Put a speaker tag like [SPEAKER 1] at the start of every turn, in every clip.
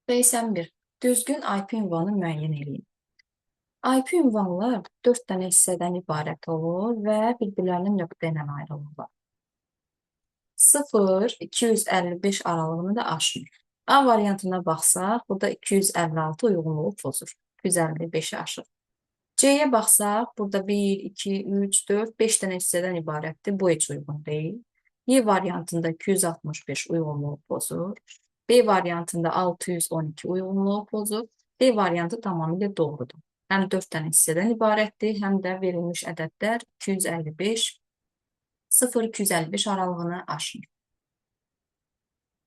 [SPEAKER 1] 81. Düzgün IP ünvanı müəyyən edin. IP ünvanlar 4 dənə hissədən ibarət olur və bir-birlərinin nöqtə ilə ayrılırlar. 0-255 aralığını da aşmır. A variantına baxsaq, burada 256 uyğunluğu pozur. 255-i aşır. C-yə baxsaq, burada 1, 2, 3, 4, 5 dənə hissədən ibarətdir. Bu heç uyğun deyil. Y variantında 265 uyğunluğu pozur. B variantında 612 uyğunluğu pozur. D variantı tamamilə doğrudur. Həm 4 dənə hissədən ibarətdir, həm də verilmiş ədədlər 255, 0-255 aralığını aşmır.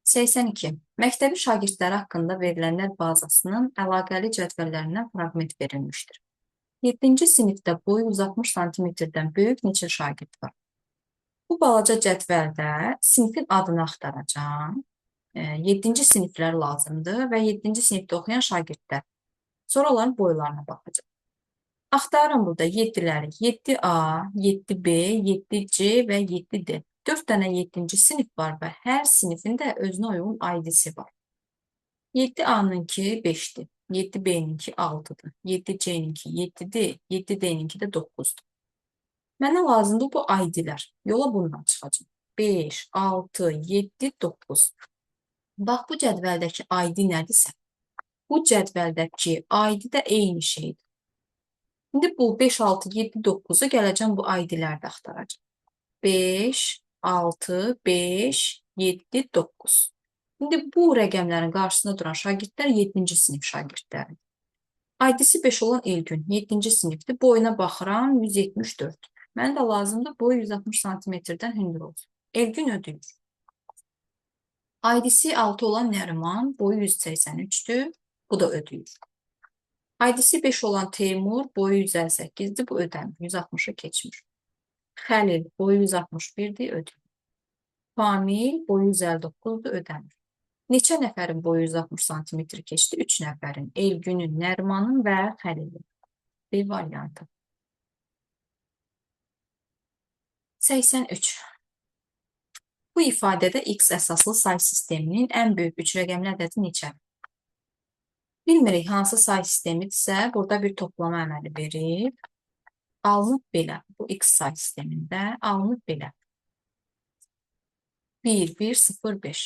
[SPEAKER 1] 82. Məktəbi şagirdləri haqqında verilənlər bazasının əlaqəli cədvəllərindən fraqment verilmişdir. 7-ci sinifdə boyu 160 sm-dən böyük neçə şagird var? Bu balaca cədvəldə sinifin adını axtaracağam. 7-ci siniflər lazımdır və 7-ci sinifdə oxuyan şagirdlər. Sonra onların boylarına baxacaq. Axtarın burada 7-ləri. 7A, 7B, 7C və 7D. 4 dənə 7-ci sinif var və hər sinifin də özünə uyğun ID-si var. 7A-nınki 5-dir. 7B-ninki 6-dır. 7C-ninki 7-dir. 7D-ninki də 9-dur. Mənə lazımdır bu ID-lər. Yola bundan çıxacaq. 5, 6, 7, 9. Bax, bu cədvəldəki ID nədirsə, bu cədvəldəki ID də eyni şeydir. İndi bu 5, 6, 7, 9-u gələcəm bu ID-lərdə axtaracaq. 5, 6, 5, 7, 9. İndi bu rəqəmlərin qarşısında duran şagirdlər 7-ci sinif şagirdləridir. ID-si 5 olan Elgün 7-ci sinifdir. Boyuna baxıram 174. Mənə də lazımdır boyu 160 sm-dən hündür olsun. Elgün ödəyir. ID-si 6 olan Nəriman boyu 183-dür. Bu da ödəyir. ID-si 5 olan Teymur boyu 158-dir. Bu ödəmir. 160-ı keçmir. Xəlil boyu 161-dir. Ödəyir. Famil boyu 159-dur. Ödəmir. Neçə nəfərin boyu 160 sm keçdi? 3 nəfərin. Elgünün, Nərimanın və Xəlilin. B variantı. 83. Bu ifadədə x əsaslı say sisteminin ən böyük 3 rəqəmli ədədi neçədir? Bilmirik hansı say sistemidirsə, burada bir toplama əməli verib. Alınıb belə. Bu x say sistemində alınıb belə. 1, 1, 0, 5.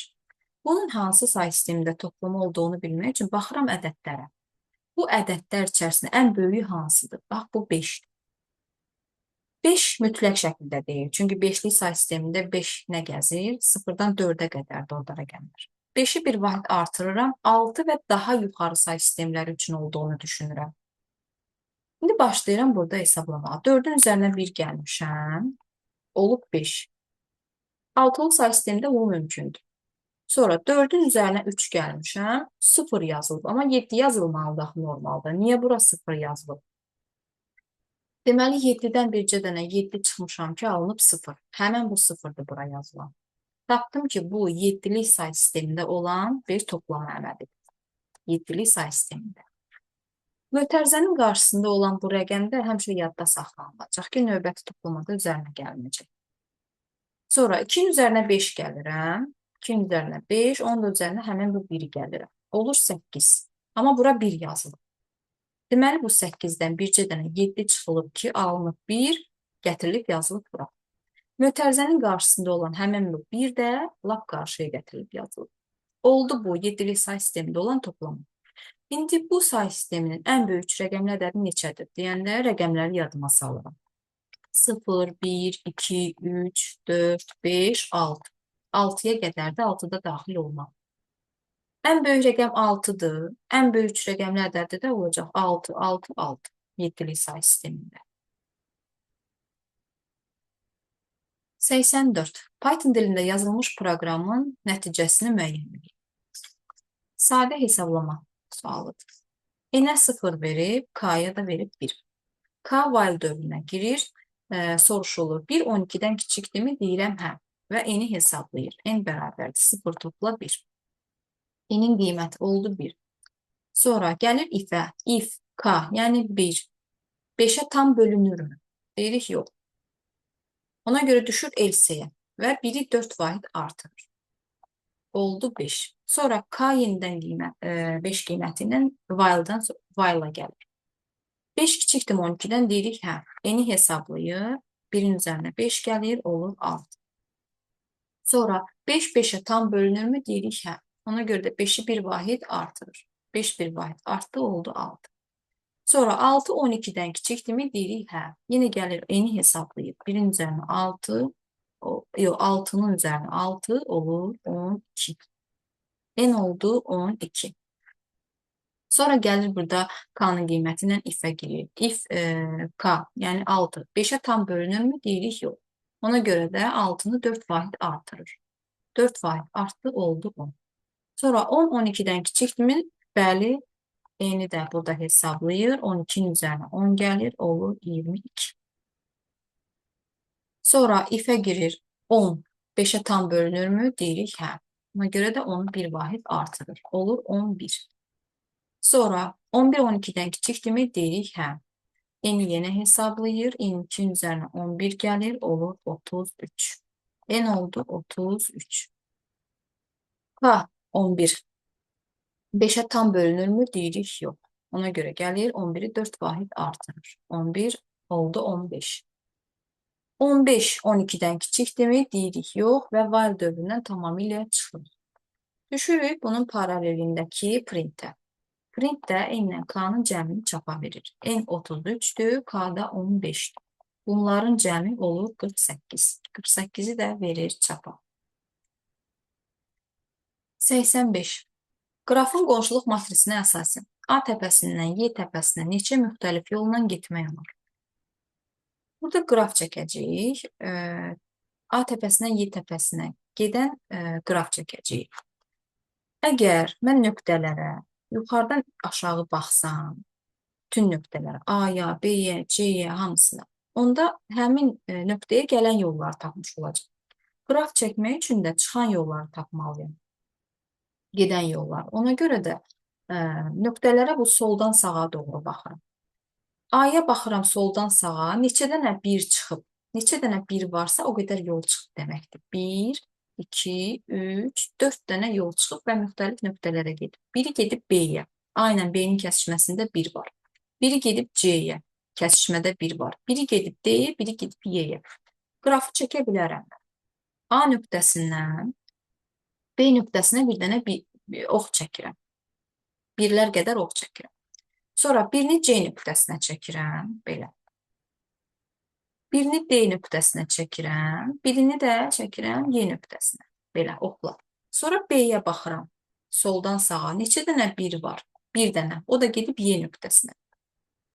[SPEAKER 1] Bunun hansı say sistemində toplama olduğunu bilmək üçün baxıram ədədlərə. Bu ədədlər içərisində ən böyüyü hansıdır? Bax, bu 5-dir. 5 mütləq şəkildə deyil. Çünki 5-lik say sistemində 5 nə gəzir? 0-dan 4-ə qədərdir orada rəqəmlər. 5-i bir vahid artırıram, 6 və daha yuxarı say sistemləri üçün olduğunu düşünürəm. İndi başlayıram burada hesablamağa. 4-ün üzərinə 1 gəlmişəm. Olub 5. 6-lı say sistemində bu mümkündür. Sonra 4-ün üzərinə 3 gəlmişəm. 0 yazılıb. Amma 7 yazılmalıdır normalda. Niyə bura 0 yazılıb? Deməli, 7-dən bircə dənə 7 çıxmışam ki, alınıb 0. Həmən bu 0-dır bura yazılan. Tapdım ki, bu 7-lik say sistemində olan bir toplama əməlidir. 7-lik say sistemində. Mötərizənin qarşısında olan bu rəqəmdə həmişə yadda saxlanılacaq ki, növbəti toplamada üzərinə gəlməyəcək. Sonra 2-nin üzərinə 5 gəlirəm. 2-nin üzərinə 5, onun da üzərinə həmən bu 1-i gəlirəm. Olur 8. Amma bura 1 yazılır. Deməli, bu 8-dən bircə dənə 7 çıxılıb ki, alınıb 1, gətirilib yazılıb bura. Mötərizənin qarşısında olan həmən bu 1 də lap qarşıya gətirilib yazılıb. Oldu bu 7-lik say sistemində olan toplama. İndi bu say sisteminin ən böyük rəqəmli ədədi neçədir? Deyəndə rəqəmləri yadıma salıram. 0, 1, 2, 3, 4, 5, 6. 6-ya qədər də 6-da daxil olmaq. Ən böyük rəqəm 6-dır. Ən böyük rəqəmli ədədi də olacaq 6, 6, 6. 7-lik say sistemində. 84. Python dilində yazılmış proqramın nəticəsini müəyyən edin. Sadə hesablama sualıdır. N-ə 0 verib, K-ya da verib 1. K while dövrünə girir, soruşulur. 1 12-dən kiçikdirmi? Deyirəm hə. Və N-i hesablayır. N bərabərdir 0 topla 1. N-in qiyməti oldu 1. Sonra gəlir if-ə. If K, yəni 1. 5-ə tam bölünürmü? Deyirik yox. Ona görə düşür else-yə və 1-i 4 vahid artırır. oldu 5. Sonra K yenidən 5 qiymətindən while-a gəlir. 5 kiçikdir 12-dən deyirik, hə. Eni hesablayır. 1-in üzərinə 5 gəlir, olur 6. Sonra 5 5-ə tam bölünürmü? Deyirik, hə. Ona görə də 5-i bir vahid artırır. 5 bir vahid artdı, oldu 6. Sonra 6 12-dən kiçikdirmi? Deyirik, hə. Yenə gəlir, eni hesablayıb. 1-in üzərinə 6, yox, 6-nın üzərinə 6 olur 12. N oldu 12. Sonra gəlir burada K-nın qiyməti ilə if-ə girir. If K, yəni 6. 5-ə tam bölünürmü? Deyirik, yox. Ona görə də 6-nı 4 vahid artırır. 4 vahid artdı, oldu 10. Sonra 10 12-dən kiçikdirmi? Bəli, N-i də burada hesablayır. 12-nin üzərinə 10 gəlir, olur 22. Sonra if-ə girir 10. 5-ə tam bölünürmü? Deyirik, hə. Ona görə də onu bir vahid artırır. Olur 11. Sonra 11 12-dən kiçikdirmi? Deyirik, hə. N-i yenə hesablayır. 22-nin üzərinə 11 gəlir, olur 33. N oldu 33. K 11. 5-ə tam bölünürmü? Deyirik, yox. Ona görə gəlir 11-i 4 vahid artırır. 11 oldu 15. 15 12-dən kiçikdirmi? Deyirik, yox və while dövründən tamamilə çıxır. Düşürük bunun paralelindəki printə. Print də N ilə K-nın cəmini çapa verir. N 33-dür, K-da 15-dir. Bunların cəmi olur 48. 48-i də verir çapa. 85. Qrafın qonşuluq matrisinə əsasən A təpəsindən Y təpəsinə neçə müxtəlif yolla getmək olar? Burada qraf çəkəcəyik. A təpəsindən Y təpəsinə gedən qraf çəkəcəyik. Əgər mən nöqtələrə yuxarıdan aşağı baxsam, bütün nöqtələrə, A-ya, B-yə, C-yə, hamısına, onda həmin nöqtəyə gələn yolları tapmış olacaq. Qraf çəkmək üçün də çıxan yolları tapmalıyım. Gedən yollar. Ona görə də nöqtələrə bu soldan sağa doğru baxıram. A-ya baxıram soldan sağa, neçə dənə 1 çıxıb, neçə dənə 1 varsa o qədər yol çıxıb deməkdir. 1, 2, 3, 4 dənə yol çıxıb və müxtəlif nöqtələrə gedib. Biri gedib B-yə. A ilə B-nin kəsişməsində 1 var. Biri gedib C-yə. Kəsişmədə 1 var. Biri gedib D-yə, biri gedib Y-yə. Qrafı çəkə bilərəm. A nöqtəsindən B nöqtəsinə bir dənə ox çəkirəm. Birlər qədər ox çəkirəm. Sonra birini C nöqtəsinə çəkirəm, belə. Birini D nöqtəsinə çəkirəm, birini də çəkirəm Y nöqtəsinə, belə oxla. Sonra B-yə baxıram, soldan sağa, neçə dənə 1 var? Bir dənə, o da gedib Y nöqtəsinə.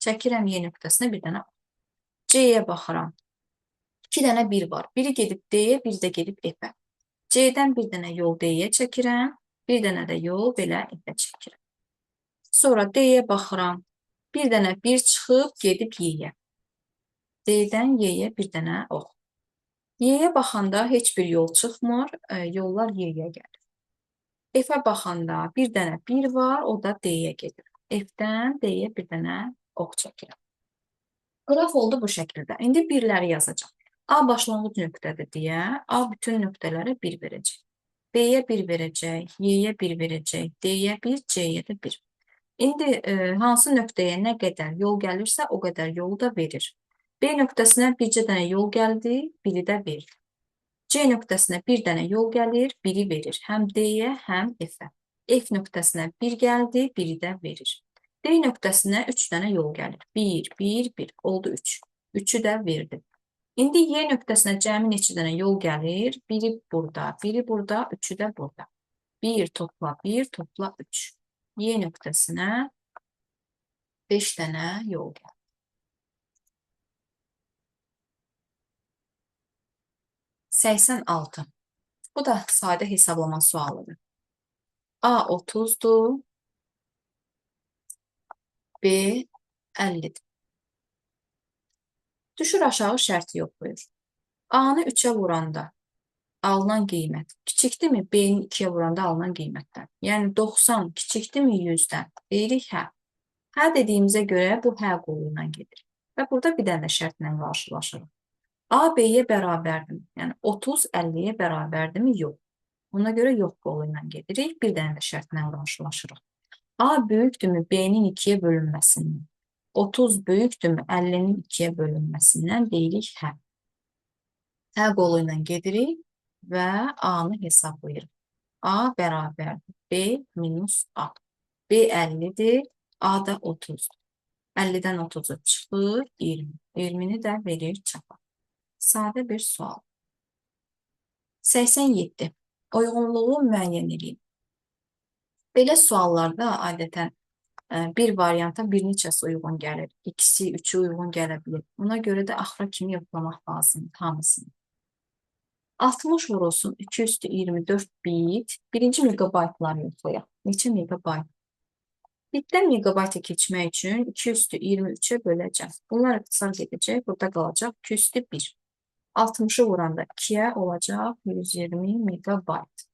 [SPEAKER 1] Çəkirəm Y nöqtəsinə bir dənə. C-yə baxıram, 2 dənə 1 var. Biri gedib D-yə, biri də gedib F-ə. C-dən bir dənə yol D-yə çəkirəm, bir dənə də yol belə F-ə çəkirəm. Sonra D-yə baxıram, bir dənə 1 çıxıb gedib Y-yə. D-dən Y-yə bir dənə ox. Y-yə baxanda heç bir yol çıxmır, yollar Y-yə gəlir. F-ə baxanda bir dənə 1 var, o da D-yə gedir. F-dən D-yə bir dənə ox çəkirəm. Qraf oldu bu şəkildə. İndi birləri yazacaq. A başlanğıc nöqtədir deyə, A bütün nöqtələrə 1 verəcək. B-yə 1 verəcək, Y-yə 1 verəcək, D-yə 1, C-yə də 1. İndi hansı nöqtəyə nə qədər yol gəlirsə, o qədər yolu da verir. B nöqtəsinə bircə dənə yol gəldi, biri də verir. C nöqtəsinə bir dənə yol gəlir, biri verir. Həm D-yə, həm F-ə. F nöqtəsinə 1 gəldi, biri də verir. D nöqtəsinə 3 dənə yol gəlir. 1, 1, 1, oldu 3. 3-ü də verdi. İndi Y nöqtəsinə cəmi neçə dənə yol gəlir? Biri burada, biri burada, 3-ü də burada. 1 topla 1 topla 3. Y nöqtəsinə 5 dənə yol gəlir. Səksən altı. Bu da sadə hesablama sualıdır. A 30-dur, B 50-dir. Düşür aşağı şərti yoxlayır. A-nı 3-ə vuranda alınan qiymət kiçikdirmi B-ni 2-yə vuranda alınan qiymətdən? Yəni 90 kiçikdirmi 100-dən? Deyirik, hə. Hə dediyimizə görə bu hə qolu ilə gedir. Və burada bir dənə şərtlə qarşılaşırıq. A B-yə bərabərdir. Yəni 30 50-yə bərabərdirmi? Yox. Ona görə yox qolu ilə gedirik. Bir dənə də şərtlə qarşılaşırıq. A böyükdürmü B-nin 2-yə bölünməsindən? 30 böyükdürmü 50-nin 2-yə bölünməsindən deyirik hə. Hə qolu ilə gedirik və A-nı hesablayırıq. A bərabərdir B minus A. B 50-dir, A da 30-dur. 50-dən 30-u çıxır 20. 20-ni də verir çapa. Sadə bir sual. 87. Uyğunluğu müəyyən edin. Belə suallarda adətən bir varianta bir neçəsi uyğun gəlir. İkisi, üçü uyğun gələ bilir. Ona görə də axıra kimi yoxlamaq lazımdır hamısını. 60 vurulsun 2 üstü 24 bit. Birinci megabaytları yoxlayaq. Neçə megabayt? Bitdən megabayta keçmək üçün 2 üstü 23-ə böləcəm. Bunlar ixtisar gedəcək. Burada qalacaq 2 üstü 1. 60-ı vuranda 2-yə olacaq 120 megabayt.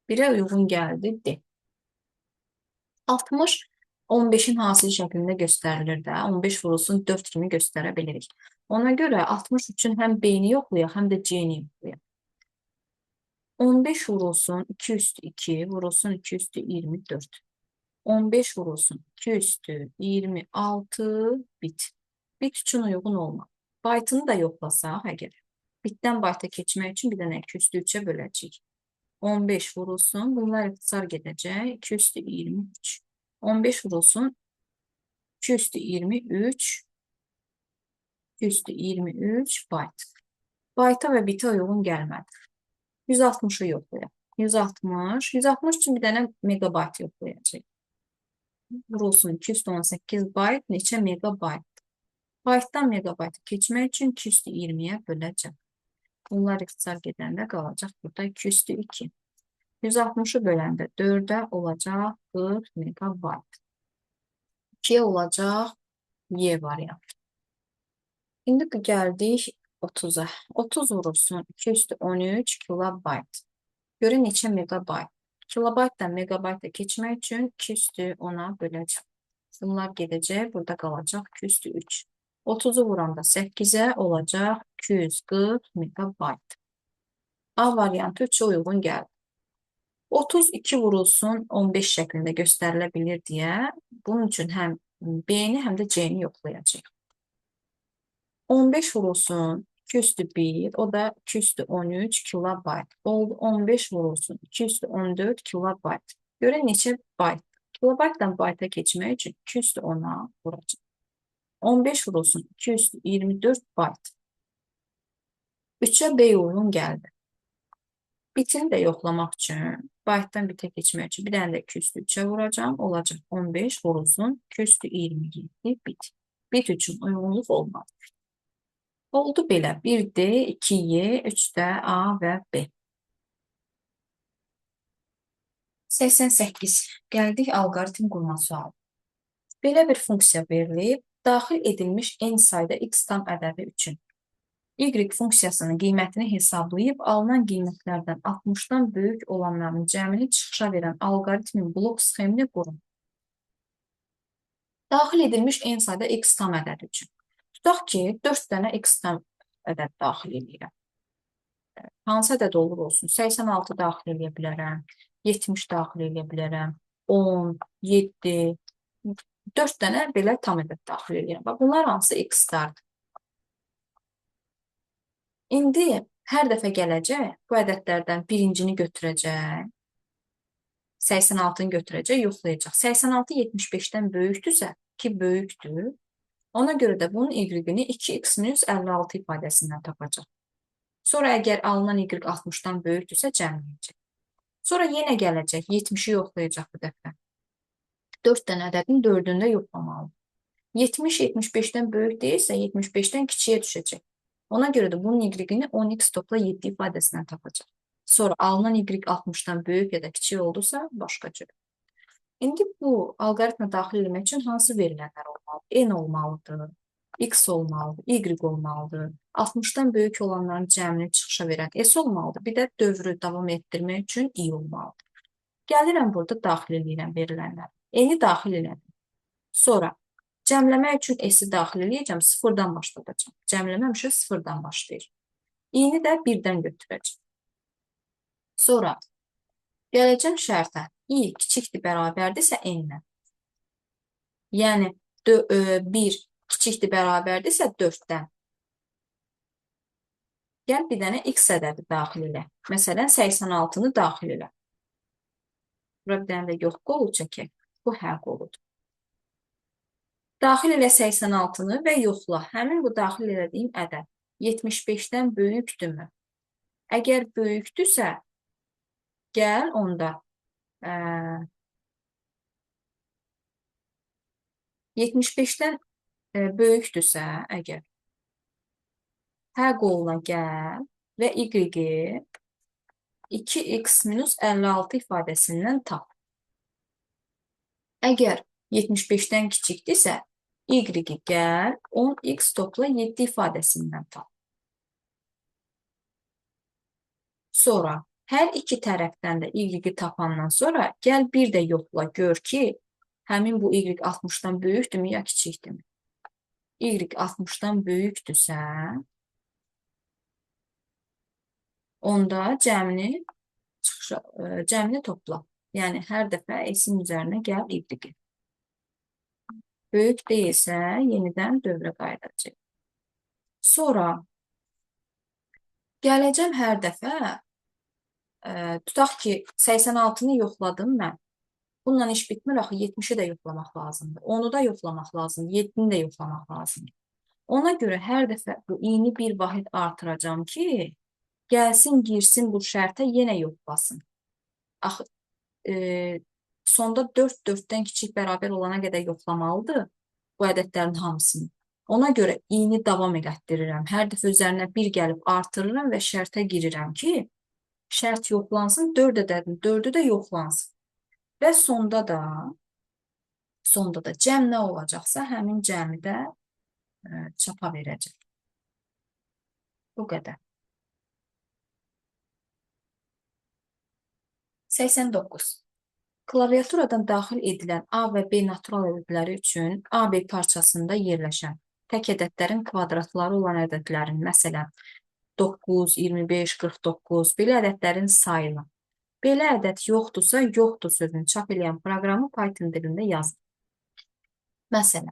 [SPEAKER 1] 1-ə uyğun gəldi D. 60 15-in hasil şəklində göstərilir də. 15 vurulsun 4 kimi göstərə bilirik. Ona görə 60 üçün həm B-ni yoxlayaq, həm də C-ni yoxlayaq. 15 vurulsun 2 üstü 2 vurulsun 2 üstü 24. 15 vurulsun 2 üstü 26 bit. Bit üçün uyğun olmaz. Baytını da yoxlasaq əgər. Bitdən bayta keçmək üçün bir dənə 2 üstü 3-ə böləcəyik. 15 vurulsun, bunlar ixtisar gedəcək. 2 üstü 23. 15 vurulsun 2 üstü 23. 2 üstü 23 bayt. Bayta və bitə uyğun gəlmədi. 160-ı yoxlayaq. 160. 160 üçün bir dənə megabayt yoxlayacaq. Vurulsun 218 bayt neçə megabayt? Baytdan megabaytı keçmək üçün 2 üstü 20-yə böləcəm. Bunlar ixtisar gedəndə qalacaq burada 2 üstü 2. 160-ı böləndə 4-ə olacaq 40 megabayt. 2-yə olacaq Y variantı. İndi gəldik 30-a. 30 vurulsun 2 üstü 13 kilobayt. Görün neçə megabayt. Kilobaytdan megabayta keçmək üçün 2 üstü 10-a böləcəm. Bunlar gedəcək, burada qalacaq 2 üstü 3. 30-u vuranda 8-ə olacaq 240 megabayt. A variantı 3-ə uyğun gəldi. 32 vurulsun 15 şəklində göstərilə bilir deyə, bunun üçün həm B-ni, həm də C-ni yoxlayacaq. 15 vurulsun 2 üstü 1, o da 2 üstü 13 kilobayt. Oldu 15 vurulsun 2 üstü 14 kilobayt. Görün neçə bayt. Kilobaytdan bayta keçmək üçün 2 üstü 10-a vuracaq. 15 vurulsun 2 üstü 24 bayt. 3-ə B uyğun gəldi. Bitini də yoxlamaq üçün, baytdan bitə keçmək üçün bir dənə də 2 üstü 3-ə vuracam. Olacaq 15 vurulsun 2 üstü 27 bit. Bit üçün uyğunluq olmaz. Oldu belə. 1D, 2Y, 3D, A və B. 88. Gəldik alqoritm qurma sualı. Belə bir funksiya verilib, daxil edilmiş n sayda x tam ədədi üçün y funksiyasının qiymətini hesablayıb, alınan qiymətlərdən 60-dan böyük olanların cəmini çıxışa verən alqoritmin blok sxemini qurun. Daxil edilmiş n sayda x tam ədədi üçün. Tutaq ki, 4 dənə x tam ədəd daxil edirəm. Hansı ədəd olur olsun? 86 daxil edə bilərəm, 70 daxil edə bilərəm, 10, 7, 4 dənə belə tam ədəd daxil edirəm. Bunlar hansı x-lardır? İndi hər dəfə gələcək, bu ədədlərdən birincini götürəcək, 86-nı götürəcək, yoxlayacaq. 86 75-dən böyükdürsə, ki böyükdür, ona görə də bunun y-ni 2x-56 ifadəsindən tapacaq. Sonra əgər alınan y 60-dan böyükdürsə, cəmləyəcək. Sonra yenə gələcək, 70-i yoxlayacaq bu dəfə. 4 dənə ədədin 4-ünü də yoxlamalıdır. 70 75-dən böyük deyilsə, 75-dən kiçiyə düşəcək. Ona görə də bunun y-ni 10x topla 7 ifadəsindən tapacaq. Sonra alınan y 60-dan böyük ya da kiçik oldusa, başqa cür. İndi bu alqoritmə daxil etmək üçün hansı verilənlər olmalıdır? N olmalıdır, x olmalıdır, y olmalıdır. 60-dan böyük olanların cəmini çıxışa verən s olmalıdır. Bir də dövrü davam etdirmək üçün i olmalıdır. Gəlirəm burada daxil edirəm verilənlər. N-i daxil elədim. Sonra cəmləmək üçün s-i daxil eləyəcəm, sıfırdan başladacam. Cəmləməmişə sıfırdan başlayır. I-ni də birdən götürəcəm. Sonra gələcəm şərtə. I kiçikdir, bərabərdirsə n-dən. Yəni 1 kiçikdir, bərabərdirsə 4-dən. Gəl bir dənə x ədədi daxil elə. Məsələn, 86-nı daxil elə. Bura bir dənə də yox qolu çəkək. Bu hə qoludur. Daxil elə 86-nı və yoxla. Həmin bu daxil elədiyim ədəd 75-dən böyükdürmü? Əgər böyükdürsə, gəl onda 75-dən böyükdürsə, əgər hə qoluna gəl və y-i 2x minus 56 ifadəsindən tap. Əgər 75-dən kiçikdirsə, y-i gəl 10x topla 7 ifadəsindən tap. Sonra hər iki tərəfdən də y-i tapandan sonra gəl bir də yoxla, gör ki, həmin bu y 60-dan böyükdürmü ya kiçikdirmi? Y 60-dan böyükdürsə, onda cəmini topla. Yəni, hər dəfə s-in üzərinə gəl y. Böyük deyilsə, yenidən dövrə qayıdacaq. Sonra gələcəm hər dəfə, tutaq ki, 86-nı yoxladım mən. Bununla iş bitmir, axı 70-i də yoxlamaq lazımdır. 10-u da yoxlamaq lazımdır, 7-ni də yoxlamaq lazımdır. Ona görə hər dəfə bu i-ni bir vahid artıracam ki, gəlsin, girsin bu şərtə yenə yoxlasın. Axı, sonda 4 4-dən kiçik bərabər olana qədər yoxlamalıdır bu ədədlərin hamısını. Ona görə i-ni davam elətdirirəm. Hər dəfə üzərinə 1 gəlib artırıram və şərtə girirəm ki, şərt yoxlansın, 4 ədədin 4-ü də yoxlansın. Və sonda da cəm nə olacaqsa, həmin cəmi də çapa verəcək. Bu qədər. 89. Klaviaturadan daxil edilən A və B natural ədədləri üçün AB parçasında yerləşən tək ədədlərin kvadratları olan ədədlərin, məsələn, 9, 25, 49, belə ədədlərin sayını. Belə ədəd yoxdursa, yoxdur sözünü çap edən proqramı Python dilində yazın. Məsələn,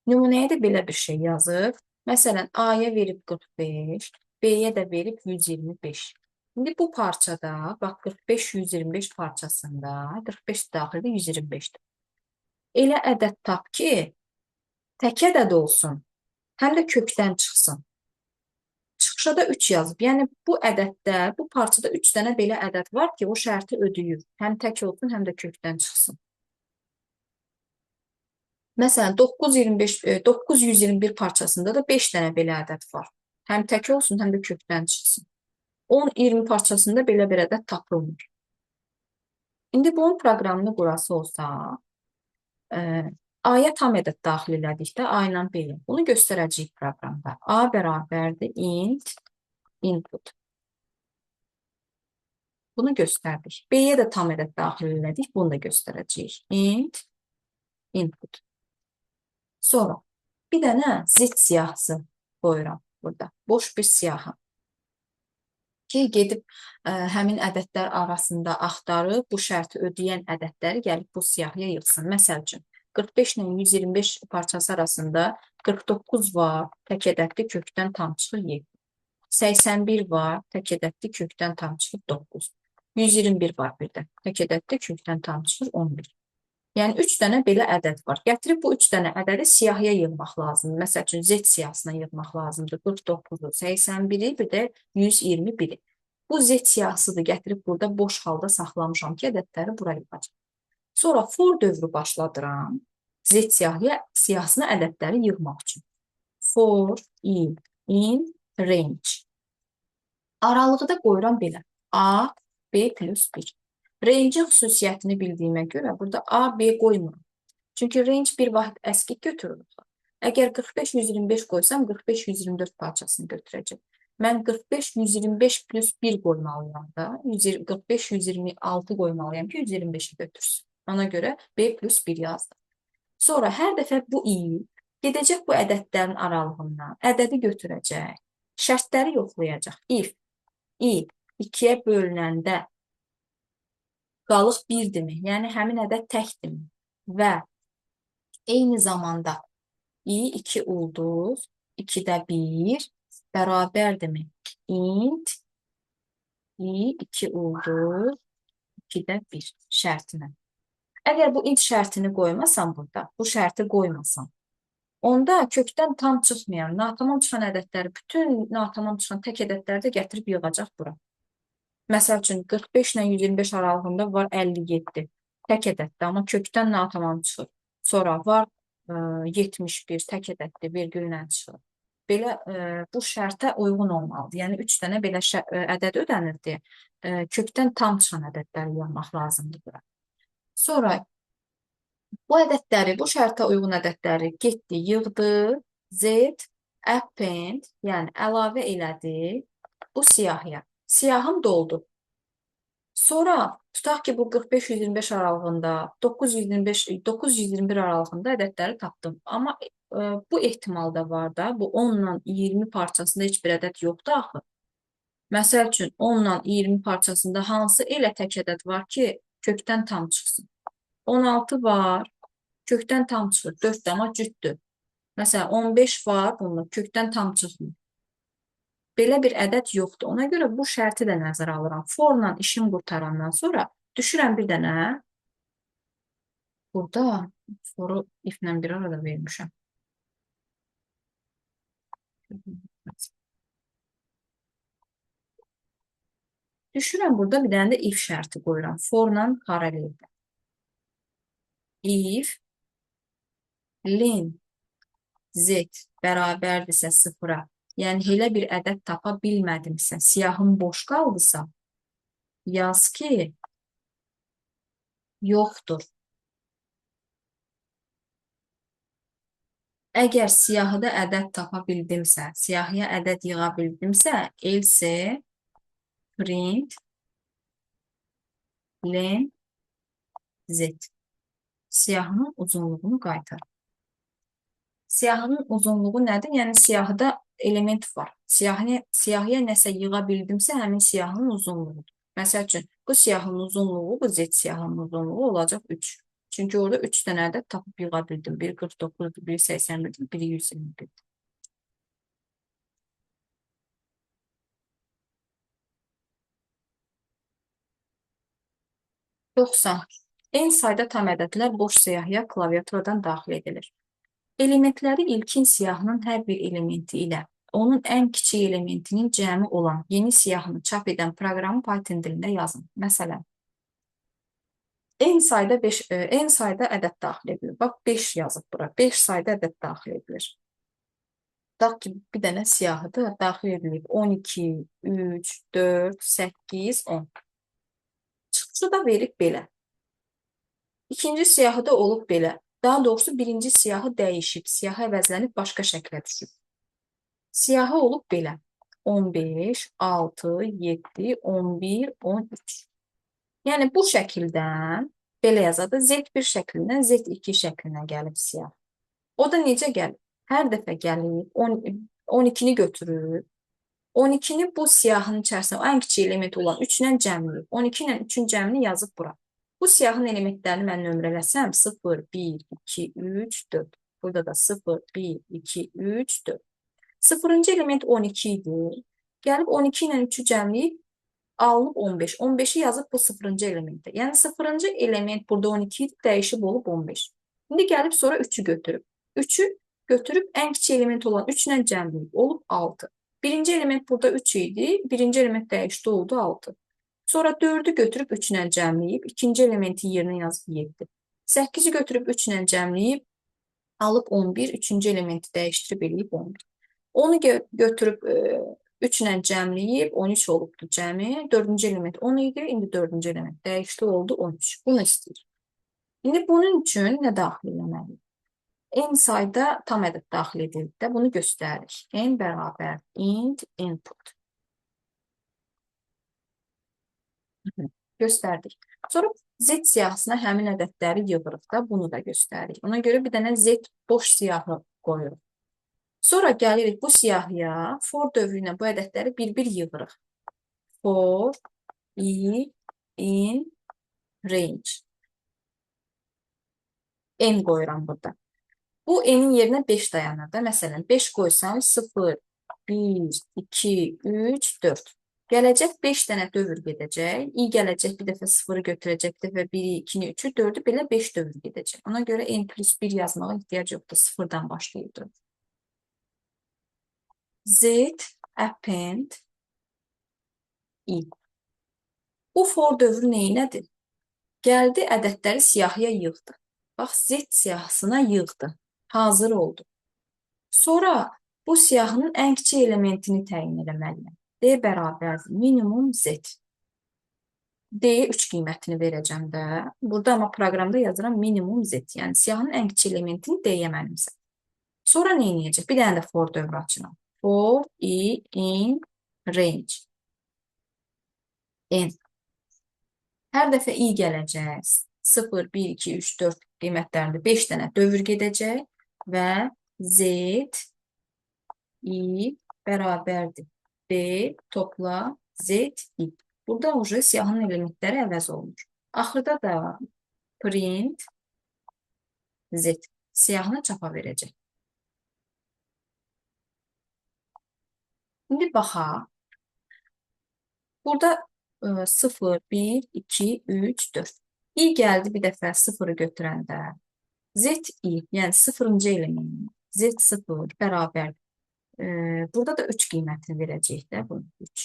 [SPEAKER 1] nümunəyə də belə bir şey yazır. Məsələn, A-ya verib 45, B-yə də verib 125. İndi bu parçada, bax, 45-125 parçasında, 45 daxildə 125-dir. Elə ədəd tap ki, tək ədəd olsun, həm də kökdən çıxsın. Çıxışa da 3 yazıb. Yəni, bu ədəddə, bu parçada 3 dənə belə ədəd var ki, o şərti ödəyir. Həm tək olsun, həm də kökdən çıxsın. Məsələn, 921 parçasında da 5 dənə belə ədəd var. Həm tək olsun, həm də kökdən çıxsın. 10-20 parçasında belə bir ədəd tapılmır. İndi bunun proqramını qurası olsa, A-ya tam ədəd daxil elədikdə A ilə B-yə. Bunu göstərəcəyik proqramda. A bərabərdir int input. Bunu göstərdik. B-yə də tam ədəd daxil elədik. Bunu da göstərəcəyik. Int input. Sonra bir dənə zit siyahısı qoyuram burada. Boş bir siyahı. Ki, gedib həmin ədədlər arasında axtarıb bu şərti ödəyən ədədləri gəlib bu siyahıya yığsın. Məsəl üçün, 45 ilə 125 parçası arasında 49 var, tək ədədli kökdən tam çıxır 7. 81 var, tək ədədli kökdən tam çıxır 9. 121 var bir də, tək ədədli kökdən tam çıxır 11. Yəni, 3 dənə belə ədəd var. Gətirib bu 3 dənə ədədi siyahıya yığmaq lazımdır. Məsəl üçün, Z siyahısına yığmaq lazımdır. 49-u, 81-i, bir də 121-i. Bu Z siyahısıdır. Gətirib burada boş halda saxlamışam ki, ədədləri buraya yığacaq. Sonra for dövrü başladıram. Z siyahısına ədədləri yığmaq üçün. For in range. Aralığı da qoyuram belə. A, B plus 1. Range-in xüsusiyyətini bildiyimə görə burada A, B qoymuram. Çünki range bir vaxt əskik götürülür. Əgər 45-125 qoysam, 45-124 parçasını götürəcək. Mən 45-125 plus 1 qoymalıyam da, 45-126 qoymalıyam ki, 125-i götürsün. Ona görə B plus 1 yazdım. Sonra hər dəfə bu i gedəcək bu ədədlərin aralığından, ədədi götürəcək, şərtləri yoxlayacaq. If i 2-yə bölünəndə qalıq 1-dirmi? Yəni həmin ədəd təkdirmi? Və eyni zamanda i2 ulduz 2-də 1 bərabərdirmi? int i2 ulduz 2-də 1 şərtinə. Əgər bu int şərtini qoymasan burada, bu şərti qoymasan, onda kökdən tam çıxmayan, natamam çıxan ədədləri, bütün natamam çıxan tək ədədləri də gətirib yığacaq bura. Məsəl üçün, 45 ilə 125 aralığında var 57. Tək ədəddir, amma kökdən natamam çıxır. Sonra var 71 tək ədəddir, vergüllə çıxır. Belə bu şərtə uyğun olmalıdır. Yəni 3 dənə belə ədəd ödənirdi. Kökdən tam çıxan ədədləri yığmaq lazımdır bura. Sonra bu ədədləri, bu şərtə uyğun ədədləri getdi, yığdı, Z append, yəni əlavə elədi bu siyahıya. Siyahım doldu. Sonra tutaq ki, bu 45-125 aralığında, 921 aralığında ədədləri tapdım. Amma bu ehtimal da var da, bu 10 ilə 20 parçasında heç bir ədəd yoxdur axı. Məsəl üçün, 10 ilə 20 parçasında hansı elə tək ədəd var ki, kökdən tam çıxsın? 16 var, kökdən tam çıxır, 4 də amma cütdür. Məsələn, 15 var, bunun kökdən tam çıxmır. Belə bir ədəd yoxdur. Ona görə bu şərti də nəzərə alıram. For-la işim qurtarandan sonra düşürəm bir dənə. Burada foru if-lə bir arada vermişəm. Düşürəm burada bir dənə də if şərti qoyuram. For-la paraleldə. If len z bərabərdirsə 0-a, yəni elə bir ədəd tapa bilmədimsə, siyahım boş qaldısa, yaz ki, yoxdur. Əgər siyahıda ədəd tapa bildimsə, siyahıya ədəd yığa bildimsə, else print len z. Siyahının uzunluğunu qaytar. Siyahının uzunluğu nədir? Yəni siyahıda element var. Siyahıya nəsə yığa bildimsə, həmin siyahının uzunluğudur. Məsəl üçün, bu siyahının uzunluğu, bu z siyahının uzunluğu olacaq 3. Çünki orada 3 dənə ədəd tapıb yığa bildim. 1.49, 1.81, 1.121. En sayda tam ədədlər boş siyahıya klaviaturadan daxil edilir. Elementləri ilkin siyahının hər bir elementi ilə onun ən kiçik elementinin cəmi olan yeni siyahını çap edən proqramı Python dilində yazın. Məsələn, en sayda ədəd daxil edilir. Bax, 5 yazıb bura. 5 sayda ədəd daxil edilir. Tutaq ki, bir dənə siyahıdır, daxil edilib 12, 3, 4, 8, 10. Çıxışı da verib belə. İkinci siyahıda olub belə. Daha doğrusu birinci siyahı dəyişib, siyahı əvəzlənib başqa şəklə düşüb. Siyahı olub belə. 15, 6, 7, 11, 13. Yəni bu şəkildən, belə yazada Z1 şəklindən Z2 şəklinə gəlib siyah. O da necə gəlib? Hər dəfə gəlib, 12-ni götürür. 12-ni bu siyahının içərisində, ən kiçik element olan 3 ilə cəmləyib. 12 ilə 3-ün cəmini yazıb bura. Bu siyahın elementlərini mən nömrələsəm 0, 1, 2, 3, 4. Burada da 0, 1, 2, 3, 4. 0-cı element 12 idi. Gəlib 12 ilə 3-ü cəmləyib alınıb 15. 15-i yazıb bu 0-cı elementdə. Yəni 0-cı element burada 12 idi, dəyişib olub 15. İndi gəlib sonra 3-ü götürüb. 3-ü götürüb ən kiçik element olan 3 ilə cəmləyib olub 6. Birinci element burada 3 idi. Birinci element dəyişdi oldu 6. Sonra 4-ü götürüb 3 ilə cəmləyib, ikinci elementin yerinə yazıb 7. 8-i götürüb 3 ilə cəmləyib, alıb 11, üçüncü elementi dəyişdirib eləyib 11. Onu götürüb 3 ilə cəmləyib, 13 olubdu cəmi. 4-cü element 10 idi, indi 4-cü element dəyişdi oldu 13. Bunu istəyir. İndi bunun üçün nə daxil eləməliyik? En sayda tam ədəd daxil edilir də, bunu göstəririk. En bərabər int input. Göstərdik. Sonra Z siyahısına həmin ədədləri yığırıq da, bunu da göstəririk. Ona görə bir dənə Z boş siyahı qoyuruq. Sonra gəlirik bu siyahıya, for dövrü ilə bu ədədləri bir-bir yığırıq. For, i, in, range. N qoyuram burada. Bu N'in yerinə 5 dayanır da. Məsələn, 5 qoysam 0, 1, 2, 3, 4. Gələcək 5 dənə dövr gedəcək. I gələcək bir dəfə 0-ı götürəcək, bir dəfə 1-i, 2-ni, 3-ü, 4-ü belə 5 dövr gedəcək. Ona görə N plus 1 yazmağa ehtiyac yoxdur. 0-dan başlayırdı. Z append I. Bu for dövrü neynədir? Gəldi, ədədləri siyahıya yığdı. Bax, Z siyahısına yığdı. Hazır oldu. Sonra bu siyahının ən kiçik elementini təyin eləməliyəm. D bərabərdir minimum Z. D-yə 3 qiymətini verəcəm də. Burada amma proqramda yazıram minimum Z. Yəni siyahının ən kiçik elementini D-yə mənimsəm. Sonra nə edəcək? Bir dənə də for dövrü açıram. For I in range. N. Hər dəfə I gələcək. 0, 1, 2, 3, 4 qiymətlərində 5 dənə dövr gedəcək və Z I bərabərdir. B topla Z I. Burada уже siyahının elementləri əvəz olunur. Axırda da print Z siyahını çapa verəcək. İndi baxaq. Burada 0, 1, 2, 3, 4. I gəldi bir dəfə 0-ı götürəndə. Z I, yəni 0-cı element. Z 0 bərabər. Burada da 3 qiymətini verəcək də bu 3.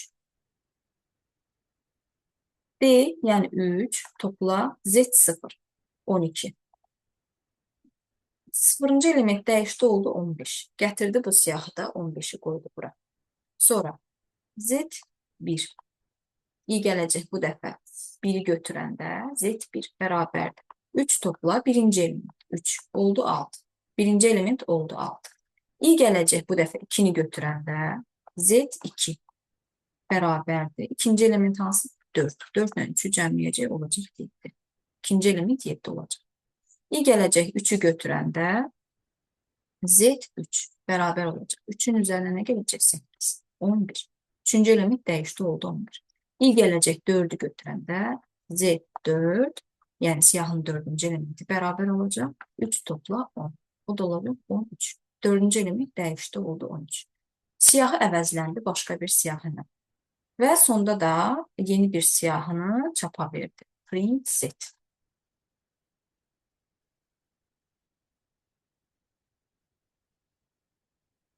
[SPEAKER 1] D, yəni 3 topla Z 0, 12. 0-cı element dəyişdi oldu 15. Gətirdi bu siyahıda 15-i qoydu bura. Sonra Z 1. I gələcək bu dəfə 1-i götürəndə Z 1 bərabərdir. 3 topla birinci element 3 oldu 6. Birinci element oldu 6. I gələcək bu dəfə 2-ni götürəndə Z 2 bərabərdir. İkinci element hansı? 4. 4 ilə 3-ü cəmləyəcək olacaq 7. İkinci element 7 olacaq. I gələcək 3-ü götürəndə Z 3 bərabər olacaq. 3-ün üzərinə nə gələcək? 8. 11. Üçüncü element dəyişdi oldu 11. I gələcək 4-ü götürəndə Z 4, yəni siyahının 4-cü elementi bərabər olacaq. 3 topla 10. O da olacaq 13. 4-cü element dəyişdi oldu 13. Siyahı əvəzləndi başqa bir siyahı ilə. Və sonda da yeni bir siyahını çapa verdi. Print Z.